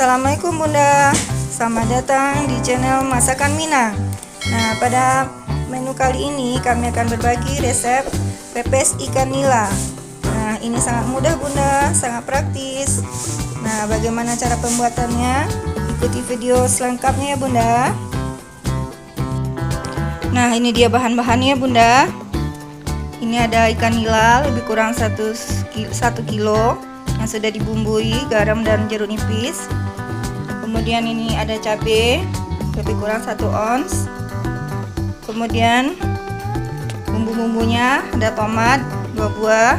Assalamualaikum Bunda, selamat datang di channel Masakan Minang. Nah, pada menu kali ini kami akan berbagi resep pepes ikan nila. Nah, ini sangat mudah Bunda, sangat praktis. Nah, bagaimana cara pembuatannya? Ikuti video selengkapnya ya Bunda. Nah, ini dia bahan-bahannya Bunda. Ini ada ikan nila lebih kurang 1 kilo yang sudah dibumbui garam dan jeruk nipis. Kemudian ini ada cabai lebih kurang 1 ons. Kemudian bumbu-bumbunya ada tomat 2 buah,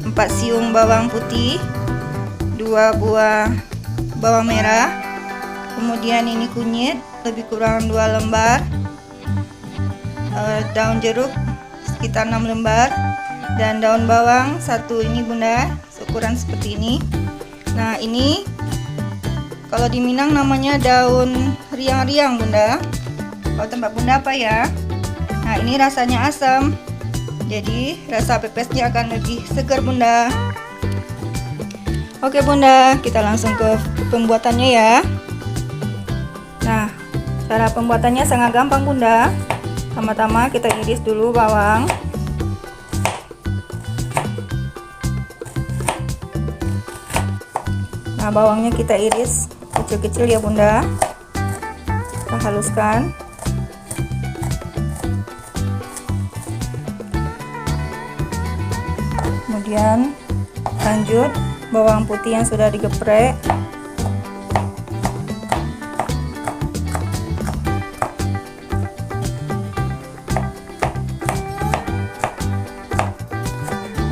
4 siung bawang putih, 2 buah bawang merah. Kemudian ini kunyit lebih kurang 2 lembar, daun jeruk sekitar 6 lembar, dan daun bawang 1 ini Bunda, ukuran seperti ini. Nah, ini kalau di Minang namanya daun riang-riang Bunda. Kalau tempat Bunda apa ya? Nah, ini rasanya asam, jadi rasa pepesnya akan lebih segar Bunda. Oke Bunda, kita langsung ke pembuatannya ya. Nah, cara pembuatannya sangat gampang Bunda. Pertama-tama kita iris dulu bawang. Nah, bawangnya kita iris kecil-kecil ya Bunda. Kita haluskan. Kemudian lanjut bawang putih yang sudah digeprek.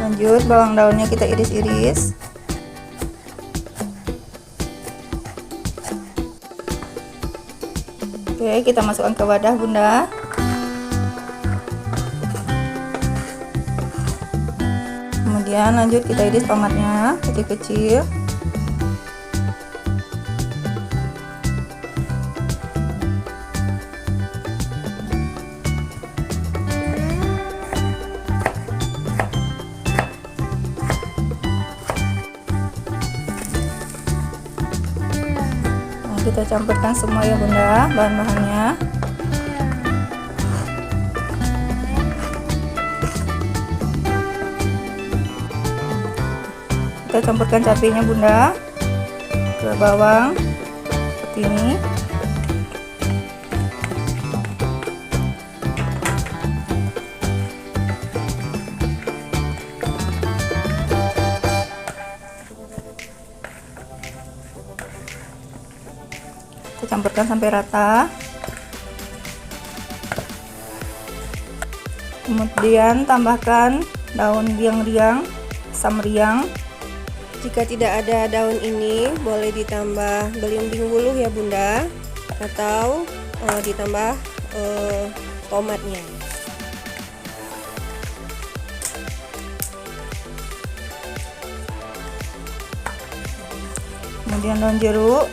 Lanjut bawang daunnya kita iris-iris. Oke, kita masukkan ke wadah Bunda. Kemudian lanjut kita iris tomatnya kecil-kecil. Kita campurkan semua ya Bunda, bahan-bahannya. Kita campurkan cabenya Bunda ke bawang seperti ini. Kita campurkan sampai rata. Kemudian tambahkan daun riang-riang, asam riang. Jika tidak ada daun ini, boleh ditambah belimbing wuluh ya Bunda, atau ditambah tomatnya. Kemudian daun jeruk.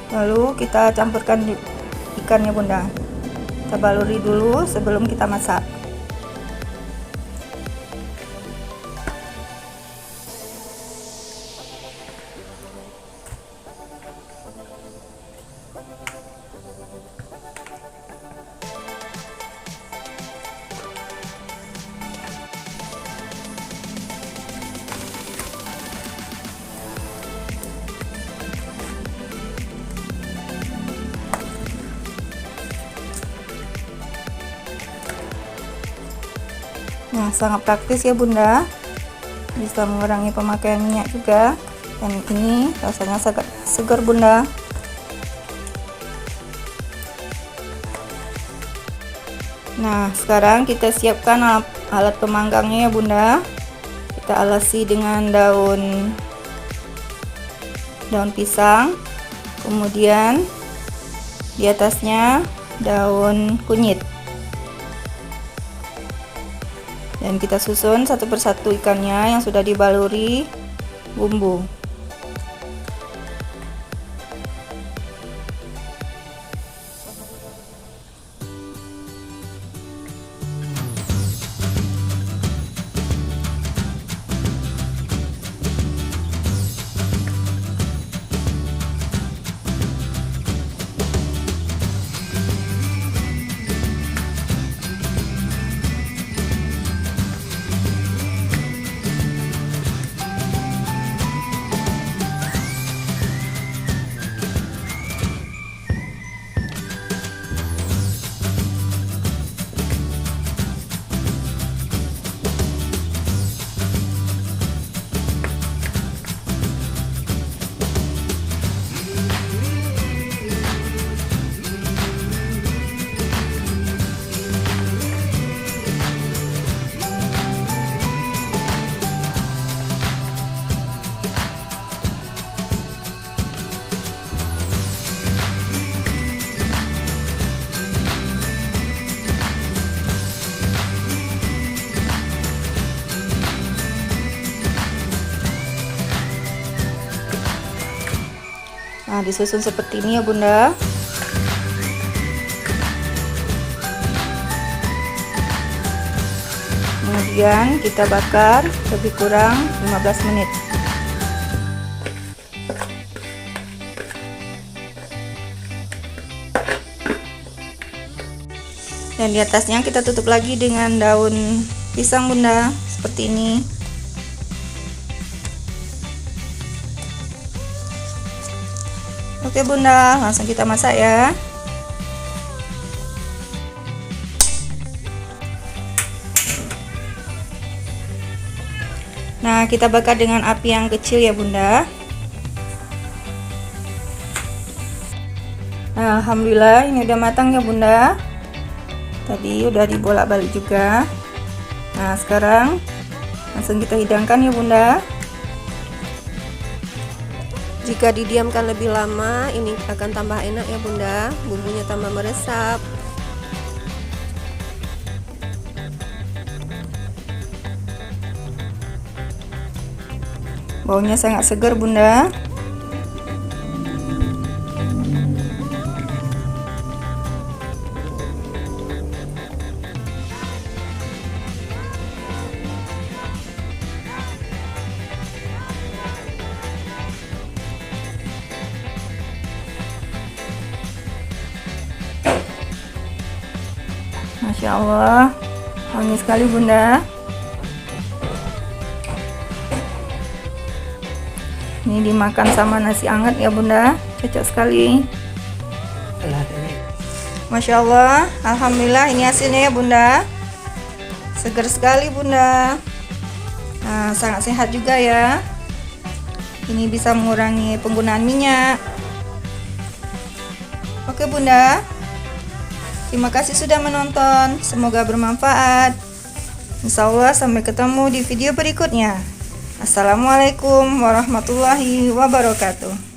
Lalu kita campurkan ikannya Bunda. Kita baluri dulu sebelum kita masak. Nah, sangat praktis ya Bunda, bisa mengurangi pemakaian minyak juga, dan ini rasanya sangat segar Bunda. Nah, sekarang kita siapkan alat pemanggangnya ya Bunda. Kita alasi dengan daun pisang, kemudian di atasnya daun kunyit. Dan kita susun satu persatu ikannya yang sudah dibaluri bumbu. disusun seperti ini ya Bunda. Kemudian kita bakar lebih kurang 15 menit. Dan di atasnya kita tutup lagi dengan daun pisang Bunda, seperti ini. Oke Bunda, langsung kita masak ya. Nah, kita bakar dengan api yang kecil ya Bunda. Nah, alhamdulillah ini udah matang ya Bunda. Tadi udah dibolak-balik juga. Nah, sekarang langsung kita hidangkan ya Bunda. Jika didiamkan lebih lama, ini akan tambah enak ya Bunda. Bumbunya tambah meresap. Baunya sangat segar Bunda. Masya Allah, wangi sekali Bunda. Ini dimakan sama nasi hangat ya Bunda, cocok sekali. Masya Allah, alhamdulillah ini hasilnya ya Bunda. Segar sekali Bunda. Nah, sangat sehat juga ya. Ini bisa mengurangi penggunaan minyak. Oke Bunda, terima kasih sudah menonton. Semoga bermanfaat. Insya Allah sampai ketemu di video berikutnya. Assalamualaikum warahmatullahi wabarakatuh.